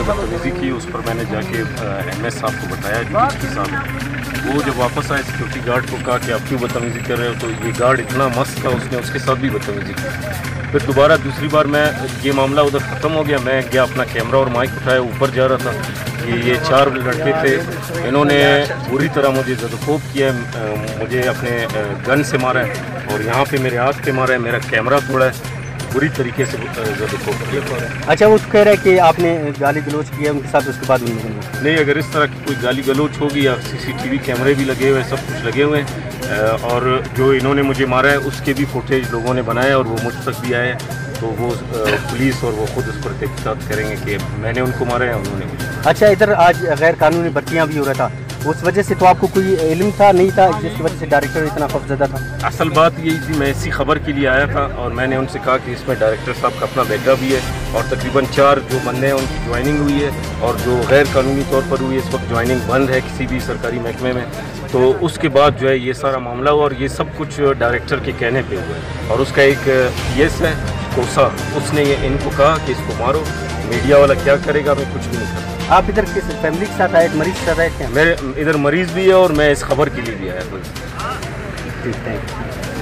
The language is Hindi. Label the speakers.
Speaker 1: बदतमीज़ी की, उस पर मैंने जाके MS साहब को बताया, DSP साहब। वो जब वापस आए सिक्योरिटी गार्ड को कहा कि आप क्यों बदतमीज़ी कर रहे हो, तो ये गार्ड इतना मस्त था, उसने उसके साथ भी बदतमीज़ी की। फिर दोबारा दूसरी बार मैं ये मामला उधर ख़त्म हो गया, मैं गया अपना कैमरा और माइक उठाया, ऊपर जा रहा था कि ये 4 लड़के थे, इन्होंने बुरी तरह मुझे ज़दख़ोब किया, मुझे अपने गन से मारा है और यहाँ पे मेरे हाथ पे मारा है, मेरा कैमरा तोड़ा है, बुरी तरीके से ज़दख़ोब किया।
Speaker 2: अच्छा, वो कह रहा है कि आपने गाली गलौज किया उनके साथ, उसके बाद उन्होंने
Speaker 1: नहीं, अगर इस तरह की कोई गाली गलौज होगी या CCTV कैमरे भी लगे हुए हैं, सब कुछ लगे हुए हैं, और जो इन्होंने मुझे मारा है उसके भी फुटेज लोगों ने बनाए और वो मुझ तक भी आए हैं, तो वो पुलिस और वो खुद उस पर तहकीकात करेंगे कि मैंने उनको मारा है, उन्होंने मुझे।
Speaker 2: अच्छा, इधर आज गैर कानूनी भर्तियाँ भी हो रहा था, उस वजह से तो आपको कोई इल्म था नहीं था जिसकी वजह से डायरेक्टर इतना खौफजदा था?
Speaker 1: असल बात यही थी, मैं इसी खबर के लिए आया था और मैंने उनसे कहा कि इसमें डायरेक्टर साहब का अपना बैगा भी है और तकरीबन 4 जो बंदे हैं उनकी ज्वाइनिंग हुई है और जो गैर कानूनी तौर पर हुई है, इस वक्त ज्वाइनिंग बंद है किसी भी सरकारी महकमे में। तो उसके बाद जो है ये सारा मामला हुआ और ये सब कुछ डायरेक्टर के कहने पे हुआ है और उसका एक पीएस है कोसा, उसने ये इनको कहा कि इसको मारो, मीडिया वाला क्या करेगा, मैं कुछ भी नहीं करता।
Speaker 2: आप इधर किस फैमिली के साथ आए, मरीज के साथ आए क्या?
Speaker 1: मेरे इधर मरीज़ भी है और मैं इस खबर के लिए भी आया था।
Speaker 2: ठीक, थैंक यू।